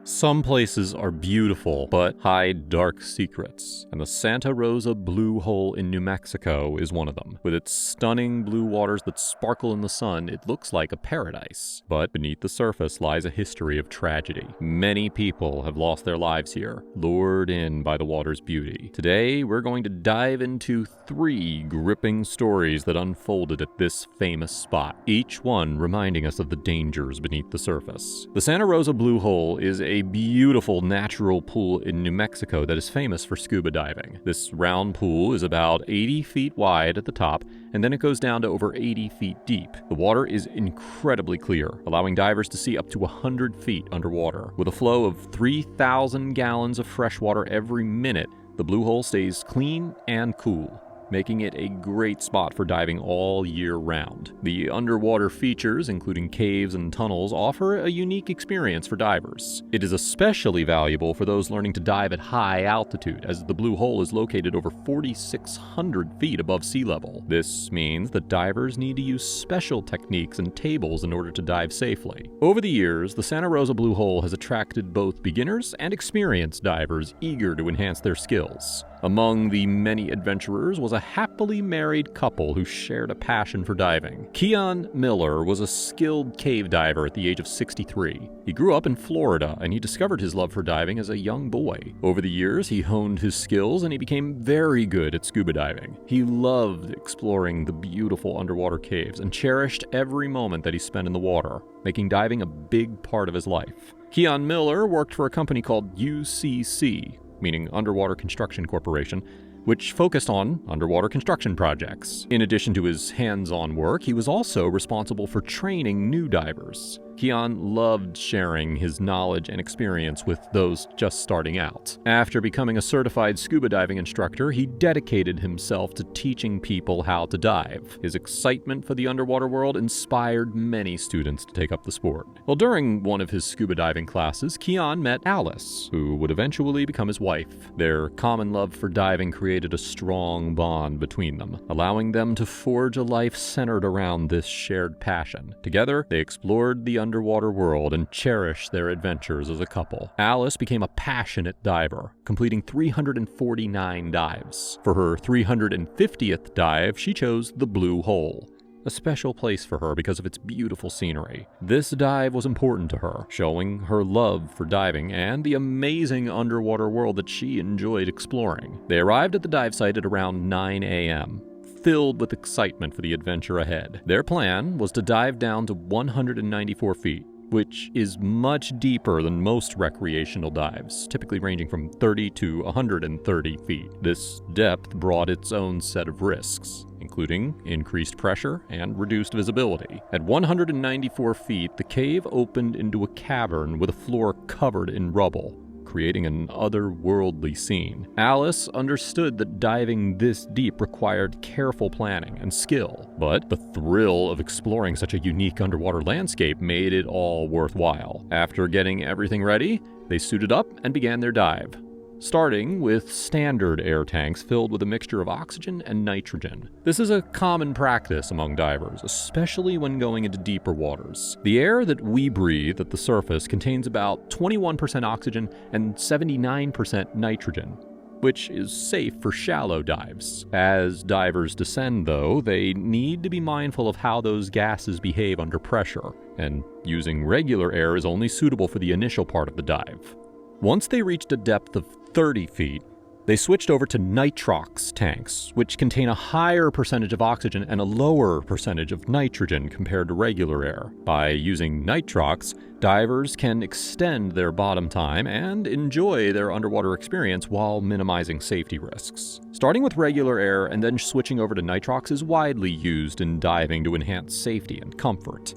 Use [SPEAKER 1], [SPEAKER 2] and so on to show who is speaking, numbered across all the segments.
[SPEAKER 1] Some places are beautiful, but hide dark secrets, and the Santa Rosa Blue Hole in New Mexico is one of them. With its stunning blue waters that sparkle in the sun, it looks like a paradise. But beneath the surface lies a history of tragedy. Many people have lost their lives here, lured in by the water's beauty. Today, we're going to dive into 3 gripping stories that unfolded at this famous spot, each one reminding us of the dangers beneath the surface. The Santa Rosa Blue Hole is a beautiful natural pool in New Mexico that is famous for scuba diving. This round pool is about 80 feet wide at the top, and then it goes down to over 80 feet deep. The water is incredibly clear, allowing divers to see up to 100 feet underwater. With a flow of 3,000 gallons of fresh water every minute, the Blue Hole stays clean and cool, making it a great spot for diving all year round. The underwater features, including caves and tunnels, offer a unique experience for divers. It is especially valuable for those learning to dive at high altitude, as the Blue Hole is located over 4,600 feet above sea level. This means that divers need to use special techniques and tables in order to dive safely. Over the years, the Santa Rosa Blue Hole has attracted both beginners and experienced divers eager to enhance their skills. Among the many adventurers was a happily married couple who shared a passion for diving. Keon Miller was a skilled cave diver at the age of 63. He grew up in Florida, and he discovered his love for diving as a young boy. Over the years, he honed his skills and he became very good at scuba diving. He loved exploring the beautiful underwater caves and cherished every moment that he spent in the water, making diving a big part of his life. Keon Miller worked for a company called UCC, meaning Underwater Construction Corporation, which focused on underwater construction projects. In addition to his hands-on work, he was also responsible for training new divers. Keon loved sharing his knowledge and experience with those just starting out. After becoming a certified scuba diving instructor, he dedicated himself to teaching people how to dive. His excitement for the underwater world inspired many students to take up the sport. Well, during one of his scuba diving classes, Keon met Alice, who would eventually become his wife. Their common love for diving created a strong bond between them, allowing them to forge a life centered around this shared passion. Together, they explored the underwater world and cherished their adventures as a couple. Alice became a passionate diver, completing 349 dives. For her 350th dive, she chose the Blue Hole, a special place for her because of its beautiful scenery. This dive was important to her, showing her love for diving and the amazing underwater world that she enjoyed exploring. They arrived at the dive site at around 9 a.m., filled with excitement for the adventure ahead. Their plan was to dive down to 194 feet, which is much deeper than most recreational dives, typically ranging from 30 to 130 feet. This depth brought its own set of risks, including increased pressure and reduced visibility. At 194 feet, the cave opened into a cavern with a floor covered in rubble, creating an otherworldly scene. Alice understood that diving this deep required careful planning and skill, but the thrill of exploring such a unique underwater landscape made it all worthwhile. After getting everything ready, they suited up and began their dive, starting with standard air tanks filled with a mixture of oxygen and nitrogen. This is a common practice among divers, especially when going into deeper waters. The air that we breathe at the surface contains about 21% oxygen and 79% nitrogen, which is safe for shallow dives. As divers descend, though, they need to be mindful of how those gases behave under pressure, and using regular air is only suitable for the initial part of the dive. Once they reached a depth of 30 feet, they switched over to nitrox tanks, which contain a higher percentage of oxygen and a lower percentage of nitrogen compared to regular air. By using nitrox, divers can extend their bottom time and enjoy their underwater experience while minimizing safety risks. Starting with regular air and then switching over to nitrox is widely used in diving to enhance safety and comfort.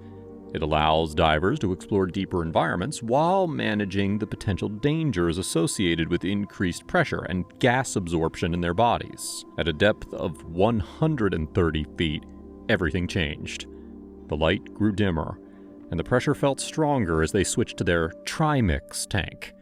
[SPEAKER 1] It allows divers to explore deeper environments while managing the potential dangers associated with increased pressure and gas absorption in their bodies. At a depth of 130 feet, everything changed. The light grew dimmer, and the pressure felt stronger as they switched to their trimix tank.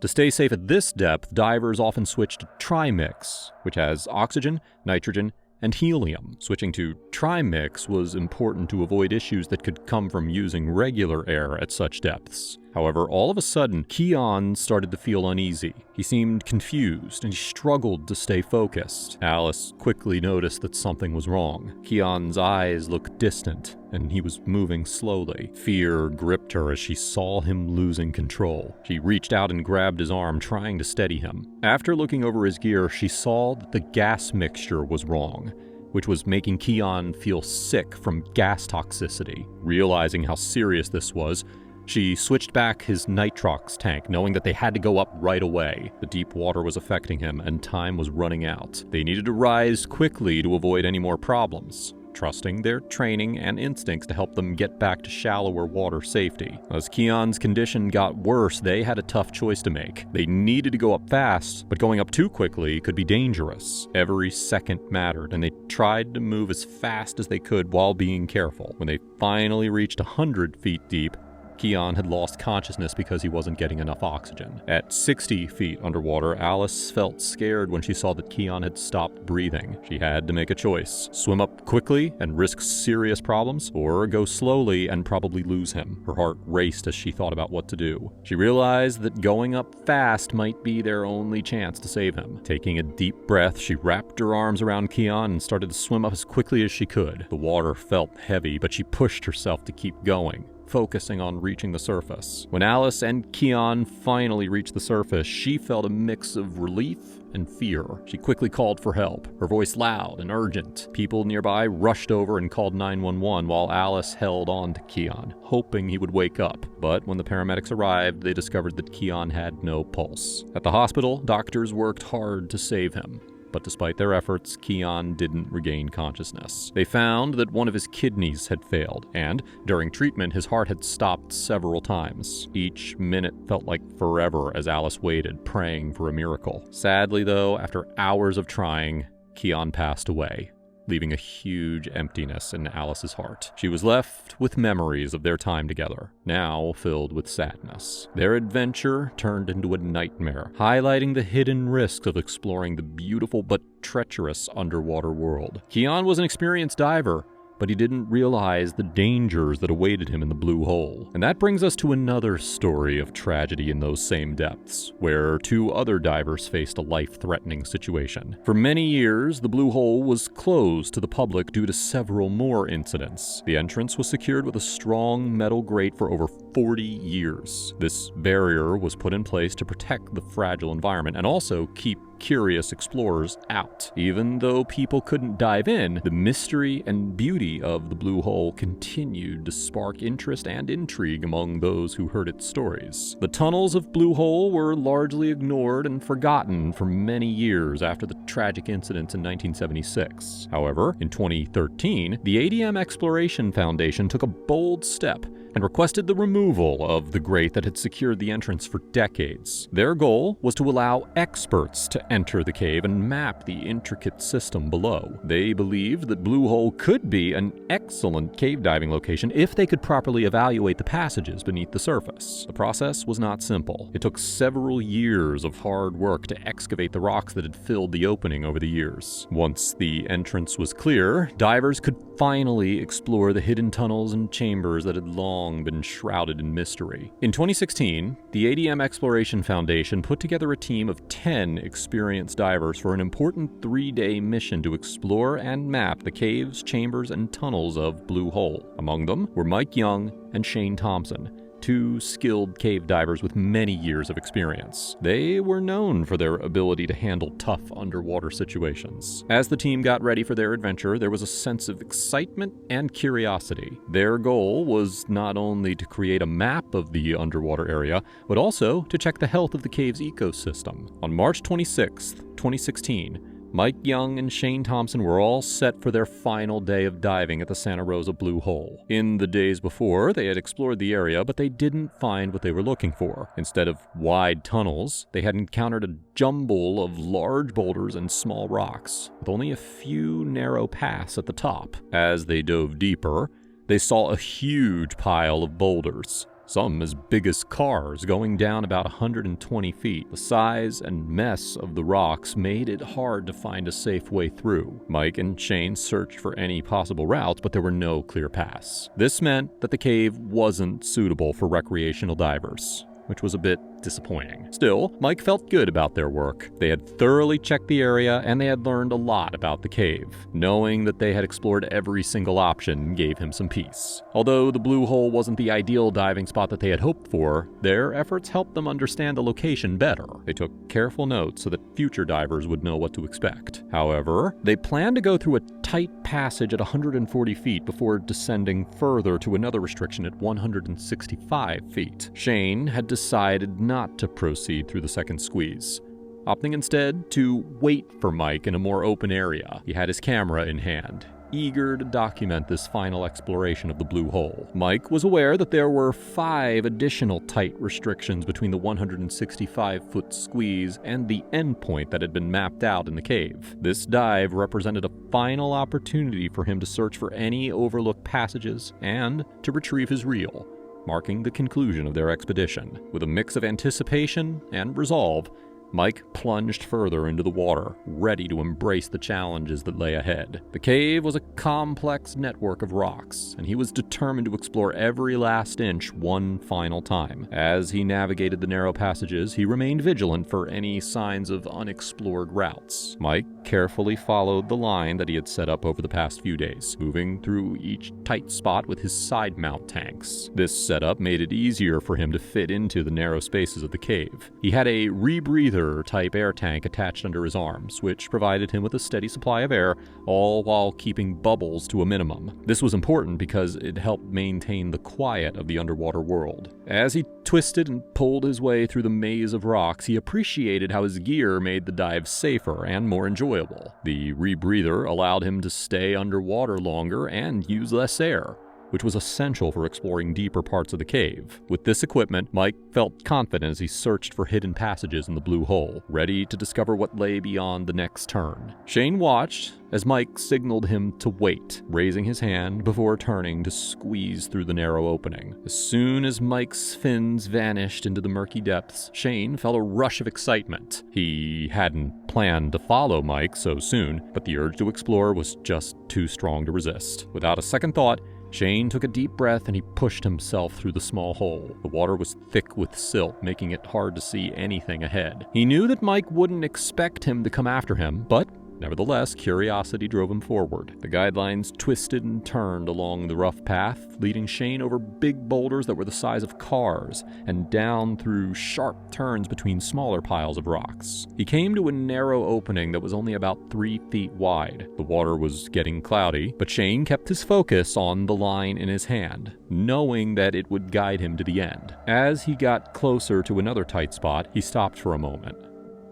[SPEAKER 1] To stay safe at this depth, divers often switch to trimix, which has oxygen, nitrogen, and helium. Switching to trimix was important to avoid issues that could come from using regular air at such depths. However, all of a sudden, Keon started to feel uneasy. He seemed confused, and he struggled to stay focused. Alice quickly noticed that something was wrong. Keon's eyes looked distant, and he was moving slowly. Fear gripped her as she saw him losing control. She reached out and grabbed his arm, trying to steady him. After looking over his gear, she saw that the gas mixture was wrong, which was making Keon feel sick from gas toxicity. Realizing how serious this was, she switched back his nitrox tank, knowing that they had to go up right away. The deep water was affecting him, and time was running out. They needed to rise quickly to avoid any more problems, trusting their training and instincts to help them get back to shallower water safety. As Keon's condition got worse, they had a tough choice to make. They needed to go up fast, but going up too quickly could be dangerous. Every second mattered, and they tried to move as fast as they could while being careful. When they finally reached 100 feet deep, Keon had lost consciousness because he wasn't getting enough oxygen. At 60 feet underwater, Alice felt scared when she saw that Keon had stopped breathing. She had to make a choice: swim up quickly and risk serious problems, or go slowly and probably lose him. Her heart raced as she thought about what to do. She realized that going up fast might be their only chance to save him. Taking a deep breath, she wrapped her arms around Keon and started to swim up as quickly as she could. The water felt heavy, but she pushed herself to keep going, focusing on reaching the surface. When Alice and Keon finally reached the surface, she felt a mix of relief and fear. She quickly called for help, her voice loud and urgent. People nearby rushed over and called 911 while Alice held on to Keon, hoping he would wake up. But when the paramedics arrived, they discovered that Keon had no pulse. At the hospital, doctors worked hard to save him, but despite their efforts, Keon didn't regain consciousness. They found that one of his kidneys had failed, and during treatment, his heart had stopped several times. Each minute felt like forever as Alice waited, praying for a miracle. Sadly, though, after hours of trying, Keon passed away, leaving a huge emptiness in Alice's heart. She was left with memories of their time together, now filled with sadness. Their adventure turned into a nightmare, highlighting the hidden risks of exploring the beautiful but treacherous underwater world. Keon was an experienced diver, but he didn't realize the dangers that awaited him in the Blue Hole. And that brings us to another story of tragedy in those same depths, where two other divers faced a life-threatening situation. For many years, the Blue Hole was closed to the public due to several more incidents. The entrance was secured with a strong metal grate for over 40 years. This barrier was put in place to protect the fragile environment and also keep curious explorers out. Even though people couldn't dive in, the mystery and beauty of the Blue Hole continued to spark interest and intrigue among those who heard its stories. The tunnels of Blue Hole were largely ignored and forgotten for many years after the tragic incidents in 1976. However, in 2013, the ADM Exploration Foundation took a bold step and requested the removal of the grate that had secured the entrance for decades. Their goal was to allow experts to enter the cave and map the intricate system below. They believed that Blue Hole could be an excellent cave diving location if they could properly evaluate the passages beneath the surface. The process was not simple. It took several years of hard work to excavate the rocks that had filled the opening over the years. Once the entrance was clear, divers could finally explore the hidden tunnels and chambers that had long been shrouded in mystery. In 2016, the ADM Exploration Foundation put together a team of 10 experienced divers for an important 3-day mission to explore and map the caves, chambers, and tunnels of Blue Hole. Among them were Mike Young and Shane Thompson, two skilled cave divers with many years of experience. They were known for their ability to handle tough underwater situations. As the team got ready for their adventure, there was a sense of excitement and curiosity. Their goal was not only to create a map of the underwater area, but also to check the health of the cave's ecosystem. On March 26, 2016, Mike Young and Shane Thompson were all set for their final day of diving at the Santa Rosa Blue Hole. In the days before, they had explored the area, but they didn't find what they were looking for. Instead of wide tunnels, they had encountered a jumble of large boulders and small rocks, with only a few narrow paths at the top. As they dove deeper, they saw a huge pile of boulders, some as big as cars, going down about 120 feet. The size and mess of the rocks made it hard to find a safe way through. Mike and Shane searched for any possible routes, but there were no clear paths. This meant that the cave wasn't suitable for recreational divers, which was a bit disappointing. Still, Mike felt good about their work. They had thoroughly checked the area and they had learned a lot about the cave. Knowing that they had explored every single option gave him some peace. Although the Blue Hole wasn't the ideal diving spot that they had hoped for, their efforts helped them understand the location better. They took careful notes so that future divers would know what to expect. However, they planned to go through a tight passage at 140 feet before descending further to another restriction at 165 feet. Shane had decided not to proceed through the second squeeze, opting instead to wait for Mike in a more open area. He had his camera in hand, eager to document this final exploration of the Blue Hole. Mike was aware that there were 5 additional tight restrictions between the 165-foot squeeze and the endpoint that had been mapped out in the cave. This dive represented a final opportunity for him to search for any overlooked passages and to retrieve his reel, marking the conclusion of their expedition. With a mix of anticipation and resolve, Mike plunged further into the water, ready to embrace the challenges that lay ahead. The cave was a complex network of rocks, and he was determined to explore every last inch one final time. As he navigated the narrow passages, he remained vigilant for any signs of unexplored routes. Mike carefully followed the line that he had set up over the past few days, moving through each tight spot with his side mount tanks. This setup made it easier for him to fit into the narrow spaces of the cave. He had a rebreather type air tank attached under his arms, which provided him with a steady supply of air, all while keeping bubbles to a minimum. This was important because it helped maintain the quiet of the underwater world. As he twisted and pulled his way through the maze of rocks, he appreciated how his gear made the dive safer and more enjoyable. The rebreather allowed him to stay underwater longer and use less air, which was essential for exploring deeper parts of the cave. With this equipment, Mike felt confident as he searched for hidden passages in the Blue Hole, ready to discover what lay beyond the next turn. Shane watched as Mike signaled him to wait, raising his hand before turning to squeeze through the narrow opening. As soon as Mike's fins vanished into the murky depths, Shane felt a rush of excitement. He hadn't planned to follow Mike so soon, but the urge to explore was just too strong to resist. Without a second thought, Shane took a deep breath and he pushed himself through the small hole. The water was thick with silt, making it hard to see anything ahead. He knew that Mike wouldn't expect him to come after him, but nevertheless, curiosity drove him forward. The guidelines twisted and turned along the rough path, leading Shane over big boulders that were the size of cars and down through sharp turns between smaller piles of rocks. He came to a narrow opening that was only about 3 feet wide. The water was getting cloudy, but Shane kept his focus on the line in his hand, knowing that it would guide him to the end. As he got closer to another tight spot, he stopped for a moment.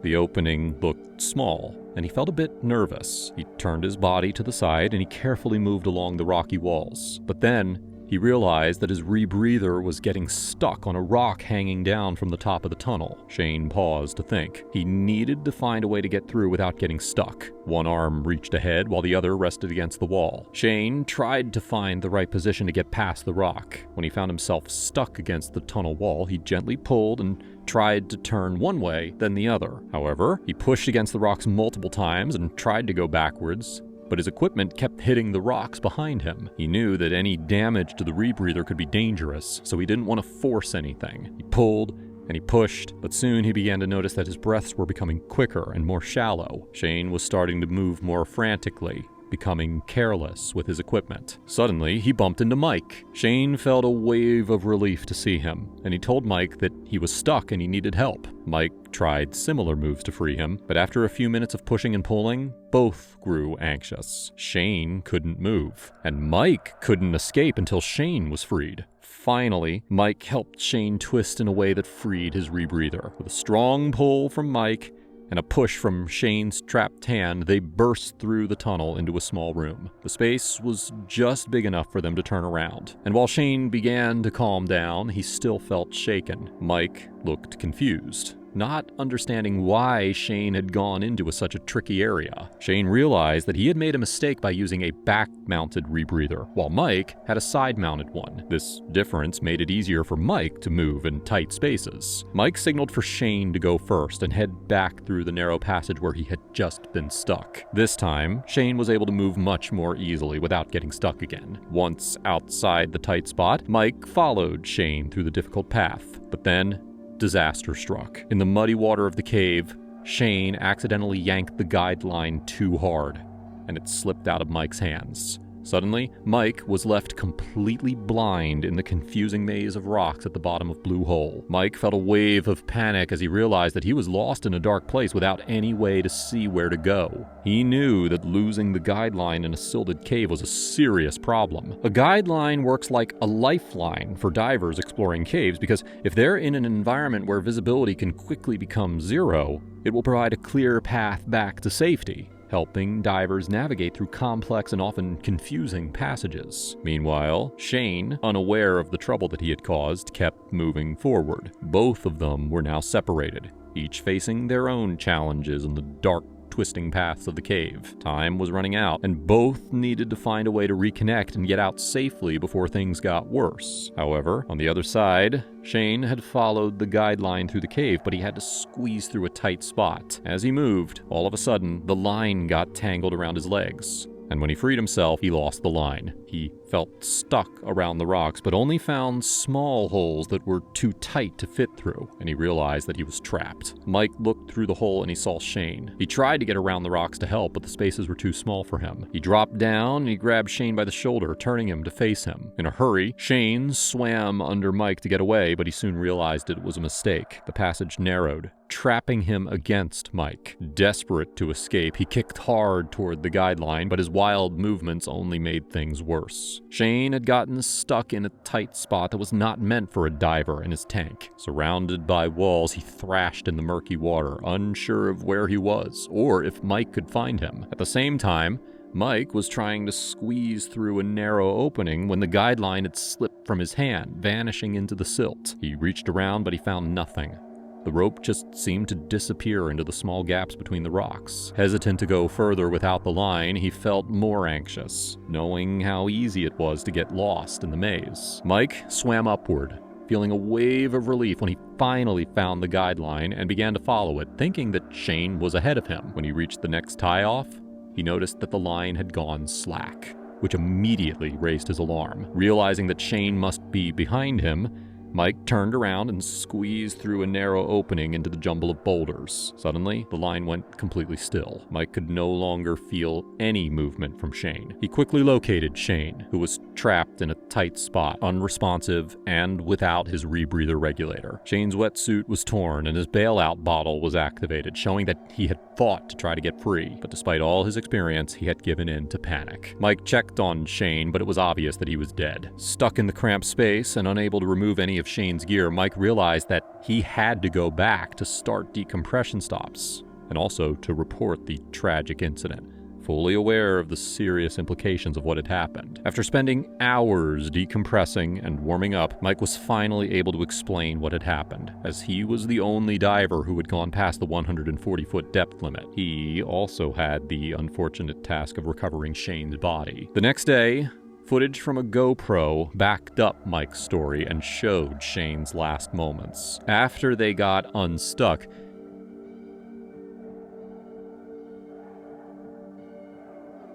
[SPEAKER 1] The opening looked small, and he felt a bit nervous. He turned his body to the side and he carefully moved along the rocky walls. But then, he realized that his rebreather was getting stuck on a rock hanging down from the top of the tunnel. Shane paused to think. He needed to find a way to get through without getting stuck. One arm reached ahead while the other rested against the wall. Shane tried to find the right position to get past the rock. When he found himself stuck against the tunnel wall, he gently pulled and tried to turn one way, then the other. However, he pushed against the rocks multiple times and tried to go backwards, but his equipment kept hitting the rocks behind him. He knew that any damage to the rebreather could be dangerous, so he didn't want to force anything. He pulled and he pushed, but soon he began to notice that his breaths were becoming quicker and more shallow. Shane was starting to move more frantically, becoming careless with his equipment. Suddenly, he bumped into Mike. Shane felt a wave of relief to see him, and he told Mike that he was stuck and he needed help. Mike tried similar moves to free him, but after a few minutes of pushing and pulling, both grew anxious. Shane couldn't move, and Mike couldn't escape until Shane was freed. Finally, Mike helped Shane twist in a way that freed his rebreather. With a strong pull from Mike and a push from Shane's trapped hand, they burst through the tunnel into a small room. The space was just big enough for them to turn around, and while Shane began to calm down, he still felt shaken. Mike looked confused. not understanding why Shane had gone into such a tricky area. Shane realized that he had made a mistake by using a back-mounted rebreather, while Mike had a side-mounted one. This difference made it easier for Mike to move in tight spaces. Mike signaled for Shane to go first and head back through the narrow passage where he had just been stuck. This time, Shane was able to move much more easily without getting stuck again. Once outside the tight spot, Mike followed Shane through the difficult path, but then disaster struck. In the muddy water of the cave, Shane accidentally yanked the guide line too hard, and it slipped out of Mike's hands. Suddenly, Mike was left completely blind in the confusing maze of rocks at the bottom of Blue Hole. Mike felt a wave of panic as he realized that he was lost in a dark place without any way to see where to go. He knew that losing the guideline in a silted cave was a serious problem. A guideline works like a lifeline for divers exploring caves because if they're in an environment where visibility can quickly become zero, it will provide a clear path back to safety, helping divers navigate through complex and often confusing passages. Meanwhile, Shane, unaware of the trouble that he had caused, kept moving forward. Both of them were now separated, each facing their own challenges in the dark, twisting paths of the cave. Time was running out, and both needed to find a way to reconnect and get out safely before things got worse. However, on the other side, Shane had followed the guideline through the cave, but he had to squeeze through a tight spot. As he moved, all of a sudden, the line got tangled around his legs. And when he freed himself, he lost the line. He felt stuck around the rocks, but only found small holes that were too tight to fit through, and he realized that he was trapped. Mike looked through the hole and he saw Shane. He tried to get around the rocks to help, but the spaces were too small for him. He dropped down and he grabbed Shane by the shoulder, turning him to face him. In a hurry, Shane swam under Mike to get away, but he soon realized it was a mistake. The passage narrowed, trapping him against Mike. Desperate to escape, he kicked hard toward the guideline, but his wild movements only made things worse. Shane had gotten stuck in a tight spot that was not meant for a diver in his tank. Surrounded by walls, he thrashed in the murky water, unsure of where he was, or if Mike could find him. At the same time, Mike was trying to squeeze through a narrow opening when the guideline had slipped from his hand, vanishing into the silt. He reached around, but he found nothing. The rope just seemed to disappear into the small gaps between the rocks. Hesitant to go further without the line, he felt more anxious, knowing how easy it was to get lost in the maze. Mike swam upward, feeling a wave of relief when he finally found the guideline and began to follow it, thinking that Shane was ahead of him. When he reached the next tie-off, he noticed that the line had gone slack, which immediately raised his alarm. Realizing that Shane must be behind him, Mike turned around and squeezed through a narrow opening into the jumble of boulders. Suddenly, the line went completely still. Mike could no longer feel any movement from Shane. He quickly located Shane, who was trapped in a tight spot, unresponsive, and without his rebreather regulator. Shane's wetsuit was torn and his bailout bottle was activated, showing that he had fought to try to get free. But despite all his experience, he had given in to panic. Mike checked on Shane, but it was obvious that he was dead. Stuck in the cramped space and unable to remove any of Shane's gear, Mike realized that he had to go back to start decompression stops and also to report the tragic incident, fully aware of the serious implications of what had happened. After spending hours decompressing and warming up, Mike was finally able to explain what had happened, as he was the only diver who had gone past the 140-foot depth limit. He also had the unfortunate task of recovering Shane's body. The next day, footage from a GoPro backed up Mike's story and showed Shane's last moments. After they got unstuck,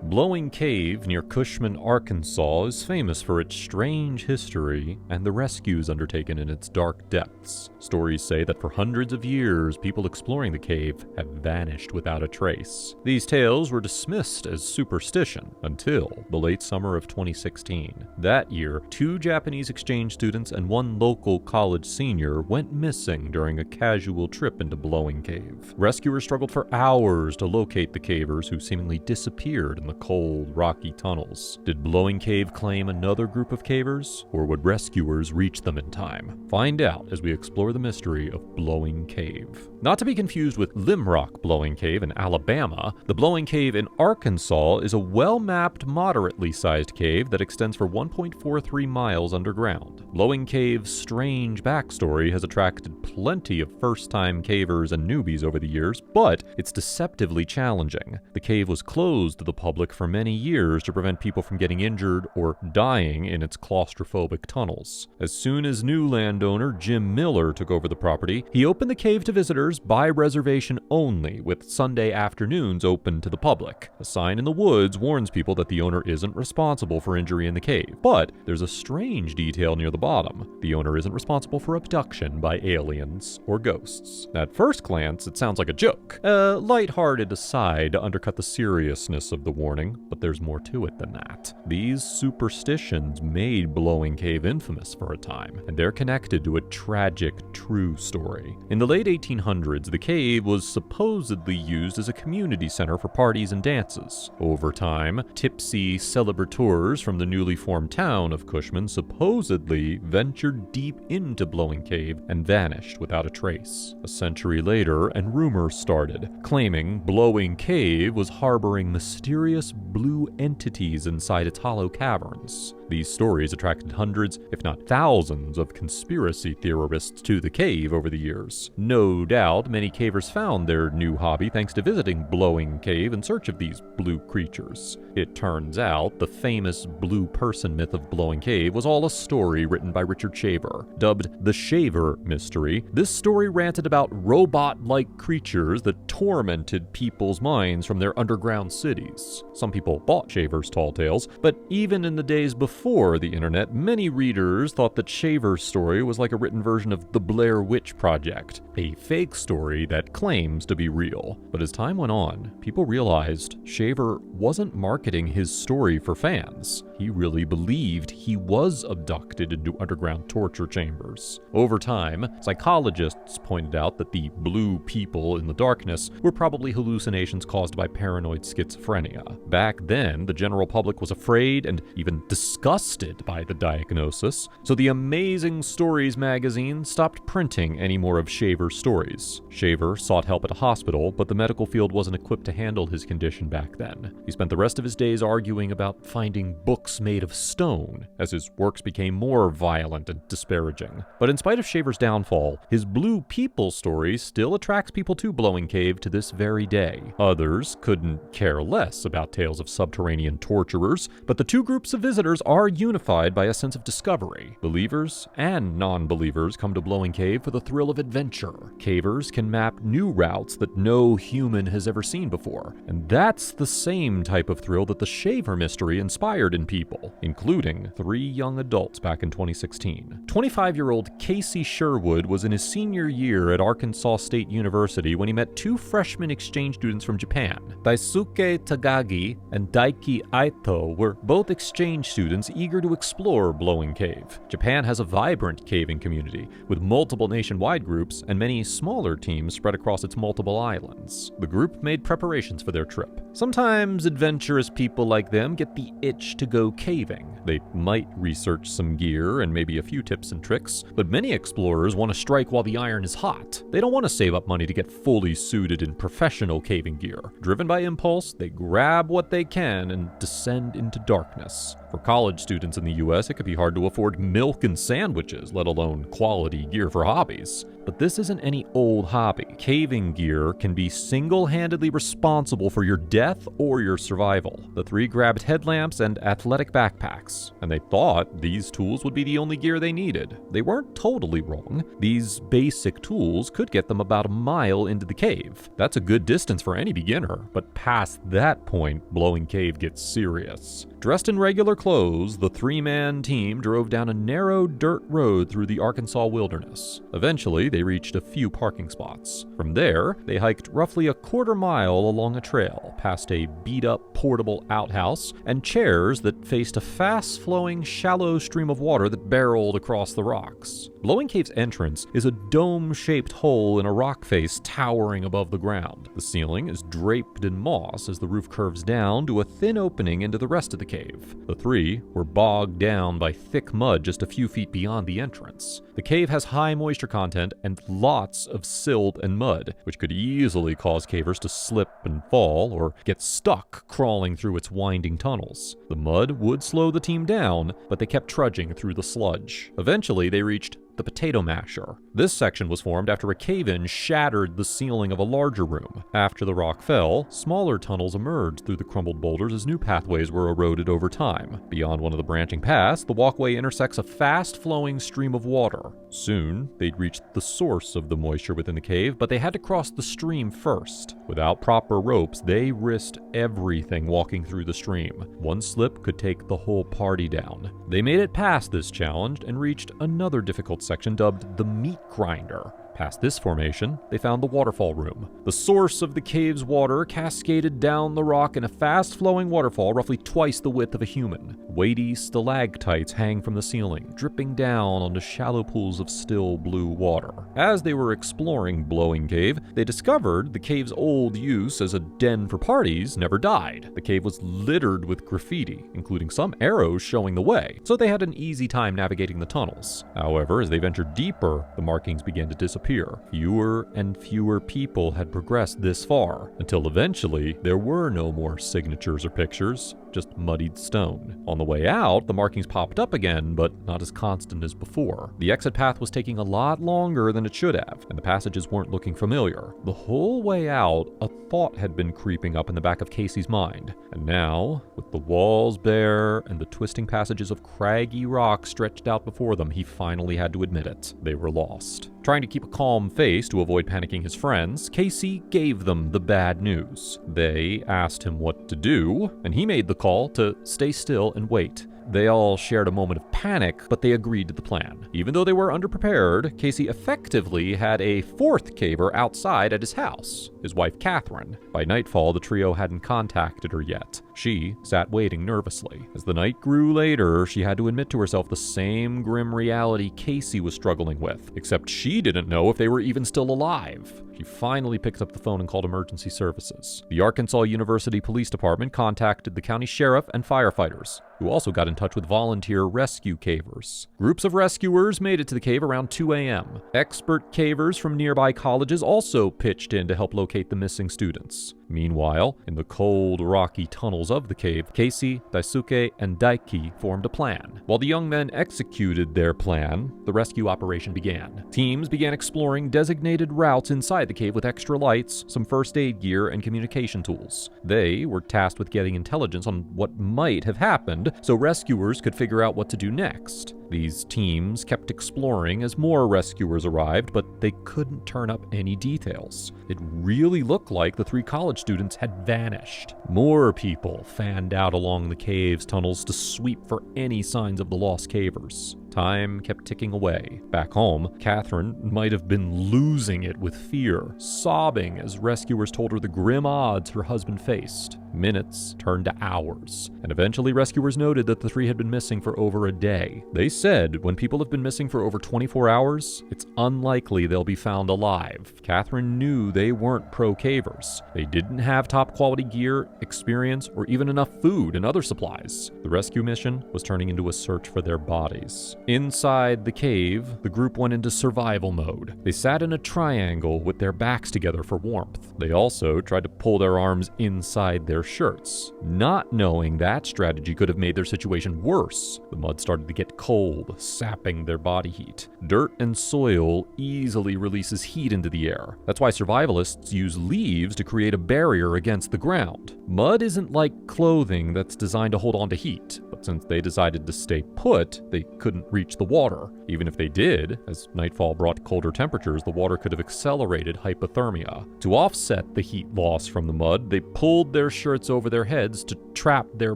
[SPEAKER 1] Blowing Cave near Cushman, Arkansas is famous for its strange history and the rescues undertaken in its dark depths. Stories say that for hundreds of years, people exploring the cave have vanished without a trace. These tales were dismissed as superstition until the late summer of 2016. That year, 2 Japanese exchange students and 1 local college senior went missing during a casual trip into Blowing Cave. Rescuers struggled for hours to locate the cavers who seemingly disappeared in the cold, rocky tunnels. Did Blowing Cave claim another group of cavers, or would rescuers reach them in time? Find out as we explore the mystery of Blowing Cave. Not to be confused with Limrock Blowing Cave in Alabama, the Blowing Cave in Arkansas is a well-mapped, moderately sized cave that extends for 1.43 miles underground. Blowing Cave's strange backstory has attracted plenty of first-time cavers and newbies over the years, but it's deceptively challenging. The cave was closed to the public for many years to prevent people from getting injured or dying in its claustrophobic tunnels. As soon as new landowner Jim Miller took over the property, he opened the cave to visitors by reservation only, with Sunday afternoons open to the public. A sign in the woods warns people that the owner isn't responsible for injury in the cave, but there's a strange detail near the bottom. The owner isn't responsible for abduction by aliens or ghosts. At first glance, it sounds like a joke, a lighthearted aside to undercut the seriousness of the warning, but there's more to it than that. These superstitions made Blowing Cave infamous for a time, and they're connected to a tragic, true story. In the late 1800s, the cave was supposedly used as a community center for parties and dances. Over time, tipsy celebrateurs from the newly formed town of Cushman supposedly ventured deep into Blowing Cave and vanished without a trace. A century later, and rumors started, claiming Blowing Cave was harboring mysterious blue entities inside its hollow caverns. These stories attracted hundreds, if not thousands, of conspiracy theorists to the cave over the years. No doubt, many cavers found their new hobby thanks to visiting Blowing Cave in search of these blue creatures. It turns out, the famous blue person myth of Blowing Cave was all a story written by Richard Shaver. Dubbed the Shaver Mystery, this story ranted about robot-like creatures that tormented people's minds from their underground cities. Some people bought Shaver's tall tales, but even in the days before the internet, many readers thought that Shaver's story was like a written version of the Blair Witch Project, a fake story that claims to be real. But as time went on, people realized Shaver wasn't marketing his story for fans. He really believed he was abducted into underground torture chambers. Over time, psychologists pointed out that the blue people in the darkness were probably hallucinations caused by paranoid schizophrenia. Back then, the general public was afraid and even disgusted by the diagnosis, so the Amazing Stories magazine stopped printing any more of Shaver's stories. Shaver sought help at a hospital, but the medical field wasn't equipped to handle his condition back then. He spent the rest of his days arguing about finding books made of stone, as his works became more violent and disparaging. But in spite of Shaver's downfall, his blue people story still attracts people to Blowing Cave to this very day. Others couldn't care less about tales of subterranean torturers, but the two groups of visitors are unified by a sense of discovery. Believers and non-believers come to Blowing Cave for the thrill of adventure. Cavers can map new routes that no human has ever seen before, and that's the same type of thrill that the Shaver mystery inspired in people, including 3 young adults back in 2016. 25-year-old Casey Sherwood was in his senior year at Arkansas State University when he met 2 freshman exchange students from Japan. Daisuke Tagagi and Daiki Aito were both exchange students eager to explore Blowing Cave. Japan has a vibrant caving community, with multiple nationwide groups and many smaller teams spread across its multiple islands. The group made preparations for their trip. Sometimes adventurous people like them get the itch to go caving. They might research some gear and maybe a few tips and tricks, but many explorers want to strike while the iron is hot. They don't want to save up money to get fully suited in professional caving gear. Driven by impulse, they grab what they can and descend into darkness. For college students in the US, it could be hard to afford milk and sandwiches, let alone quality gear for hobbies. But this isn't any old hobby. Caving gear can be single-handedly responsible for your death or your survival. The 3 grabbed headlamps and athletic backpacks, and they thought these tools would be the only gear they needed. They weren't totally wrong. These basic tools could get them about a mile into the cave. That's a good distance for any beginner, but past that point, Blowing Cave gets serious. Dressed in regular clothes, close, the three-man team drove down a narrow dirt road through the Arkansas wilderness. Eventually, they reached a few parking spots. From there, they hiked roughly a quarter-mile along a trail, past a beat-up portable outhouse and chairs that faced a fast-flowing, shallow stream of water that barreled across the rocks. Blowing Cave's entrance is a dome-shaped hole in a rock face towering above the ground. The ceiling is draped in moss as the roof curves down to a thin opening into the rest of the cave. The three were bogged down by thick mud just a few feet beyond the entrance. The cave has high moisture content and lots of silt and mud, which could easily cause cavers to slip and fall or get stuck crawling through its winding tunnels. The mud would slow the team down, but they kept trudging through the sludge. Eventually, they reached the potato masher. This section was formed after a cave-in shattered the ceiling of a larger room. After the rock fell, smaller tunnels emerged through the crumbled boulders as new pathways were eroded over time. Beyond one of the branching paths, the walkway intersects a fast-flowing stream of water. Soon, they'd reached the source of the moisture within the cave, but they had to cross the stream first. Without proper ropes, they risked everything walking through the stream. One slip could take the whole party down. They made it past this challenge and reached another difficult section dubbed the meat grinder. Past this formation, they found the waterfall room. The source of the cave's water cascaded down the rock in a fast-flowing waterfall roughly twice the width of a human. Weighty stalactites hang from the ceiling, dripping down onto shallow pools of still blue water. As they were exploring Blowing Cave, they discovered the cave's old use as a den for parties never died. The cave was littered with graffiti, including some arrows showing the way, so they had an easy time navigating the tunnels. However, as they ventured deeper, the markings began to disappear. Fewer and fewer people had progressed this far, until eventually there were no more signatures or pictures, just muddied stone. On the way out, the markings popped up again, but not as constant as before. The exit path was taking a lot longer than it should have, and the passages weren't looking familiar. The whole way out, a thought had been creeping up in the back of Casey's mind, and now, with the walls bare and the twisting passages of craggy rock stretched out before them, he finally had to admit it. They were lost. Trying to keep a calm face to avoid panicking his friends, Casey gave them the bad news. They asked him what to do, and he made the call to stay still and wait. They all shared a moment of panic, but they agreed to the plan. Even though they were underprepared, Casey effectively had a fourth caver outside at his house, his wife Catherine. By nightfall, the trio hadn't contacted her yet. She sat waiting nervously. As the night grew later, she had to admit to herself the same grim reality Casey was struggling with, except she didn't know if they were even still alive. She finally picked up the phone and called emergency services. The Arkansas University Police Department contacted the county sheriff and firefighters, who also got in touch with volunteer rescue cavers. Groups of rescuers made it to the cave around 2 a.m. Expert cavers from nearby colleges also pitched in to help locate the missing students. Meanwhile, in the cold, rocky tunnels of the cave, Casey, Daisuke, and Daiki formed a plan. While the young men executed their plan, the rescue operation began. Teams began exploring designated routes inside the cave with extra lights, some first aid gear, and communication tools. They were tasked with getting intelligence on what might have happened, so rescuers could figure out what to do next. These teams kept exploring as more rescuers arrived, but they couldn't turn up any details. It really looked like the 3 college students had vanished. More people fanned out along the cave's tunnels to sweep for any signs of the lost cavers. Time kept ticking away. Back home, Catherine might have been losing it with fear, sobbing as rescuers told her the grim odds her husband faced. Minutes turned to hours, and eventually rescuers noted that the 3 had been missing for over a day. They said when people have been missing for over 24 hours, it's unlikely they'll be found alive. Catherine knew they weren't pro-cavers. They didn't have top-quality gear, experience, or even enough food and other supplies. The rescue mission was turning into a search for their bodies. Inside the cave, the group went into survival mode. They sat in a triangle with their backs together for warmth. They also tried to pull their arms inside their shirts, not knowing that strategy could have made their situation worse. The mud started to get cold, sapping their body heat. Dirt and soil easily releases heat into the air. That's why survivalists use leaves to create a barrier against the ground. Mud isn't like clothing that's designed to hold on to heat, but since they decided to stay put, they couldn't reach the water. Even if they did, as nightfall brought colder temperatures, the water could have accelerated hypothermia. To offset the heat loss from the mud, they pulled their shirts over their heads to trap their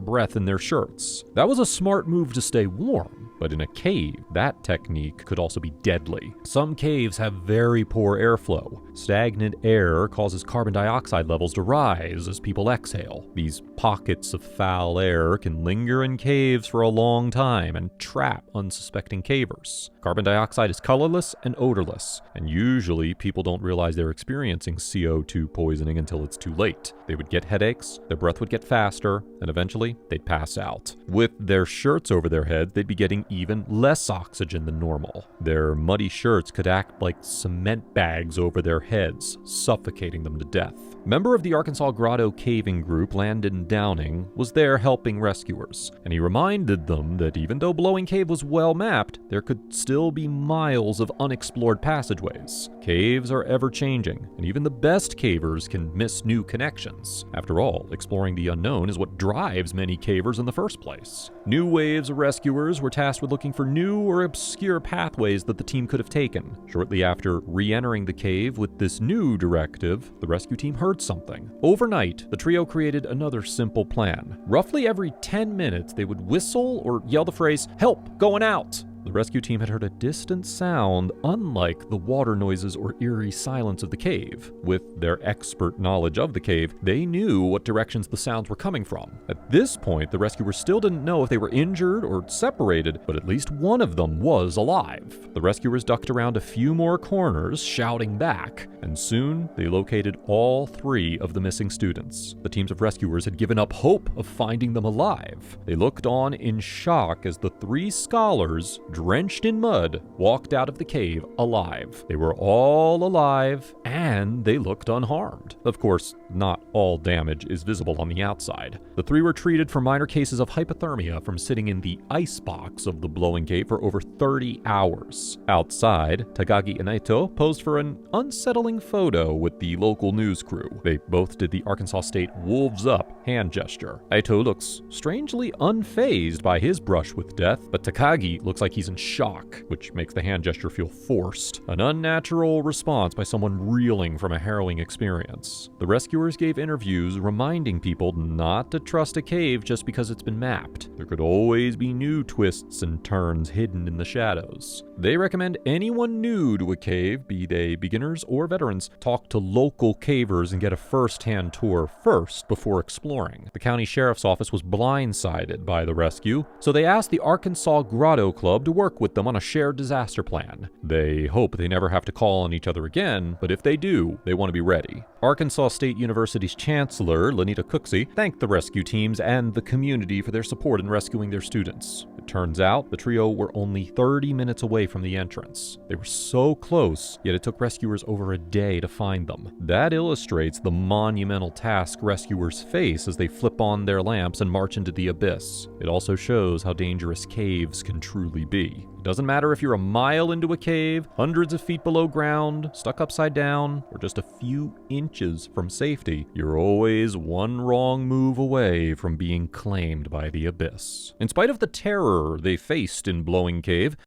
[SPEAKER 1] breath in their shirts. That was a smart move to stay warm, but in a cave, that technique could also be deadly. Some caves have very poor airflow. Stagnant air causes carbon dioxide levels to rise as people exhale. These pockets of foul air can linger in caves for a long time and trap unsuspecting cavers. Carbon dioxide is colorless and odorless, and usually people don't realize they're experiencing CO2 poisoning until it's too late. They would get headaches, their breath would get faster, and eventually they'd pass out. With their shirts over their heads, they'd be getting even less oxygen than normal. Their muddy shirts could act like cement bags over their heads, suffocating them to death. Member of the Arkansas Grotto caving group, Landon Downing, was there helping rescuers, and he reminded them that even though Blowing Cave was well mapped, there could still be miles of unexplored passageways. Caves are ever-changing, and even the best cavers can miss new connections. After all, exploring the unknown is what drives many cavers in the first place. New waves of rescuers were tasked with looking for new or obscure pathways that the team could have taken. Shortly after re-entering the cave with this new directive, the rescue team heard something. Overnight, the trio created another simple plan. Roughly every 10 minutes, they would whistle or yell the phrase, "Help! Going out!" The rescue team had heard a distant sound unlike the water noises or eerie silence of the cave. With their expert knowledge of the cave, they knew what directions the sounds were coming from. At this point, the rescuers still didn't know if they were injured or separated, but at least one of them was alive. The rescuers ducked around a few more corners, shouting back, and soon they located all 3 of the missing students. The teams of rescuers had given up hope of finding them alive. They looked on in shock as the 3 scholars, drenched in mud, walked out of the cave alive. They were all alive, and they looked unharmed. Of course, not all damage is visible on the outside. The 3 were treated for minor cases of hypothermia from sitting in the ice box of the Blowing Cave for over 30 hours. Outside, Takagi and Aito posed for an unsettling photo with the local news crew. They both did the Arkansas State wolves up hand gesture. Aito looks strangely unfazed by his brush with death, but Takagi looks like he's in shock, which makes the hand gesture feel forced. An unnatural response by someone reeling from a harrowing experience. The rescuers gave interviews reminding people not to trust a cave just because it's been mapped. There could always be new twists and turns hidden in the shadows. They recommend anyone new to a cave, be they beginners or veterans, talk to local cavers and get a first-hand tour first before exploring. The county sheriff's office was blindsided by the rescue, so they asked the Arkansas Grotto Club to work with them on a shared disaster plan. They hope they never have to call on each other again, but if they do, they want to be ready. Arkansas State University's chancellor, Lenita Cooksey, thanked the rescue teams and the community for their support in rescuing their students. It turns out the trio were only 30 minutes away from the entrance. They were so close, yet it took rescuers over a day to find them. That illustrates the monumental task rescuers face as they flip on their lamps and march into the abyss. It also shows how dangerous caves can truly be. It doesn't matter if you're a mile into a cave, hundreds of feet below ground, stuck upside down, or just a few inches from safety, you're always one wrong move away from being claimed by the abyss. In spite of the terror they faced in Blowing Cave,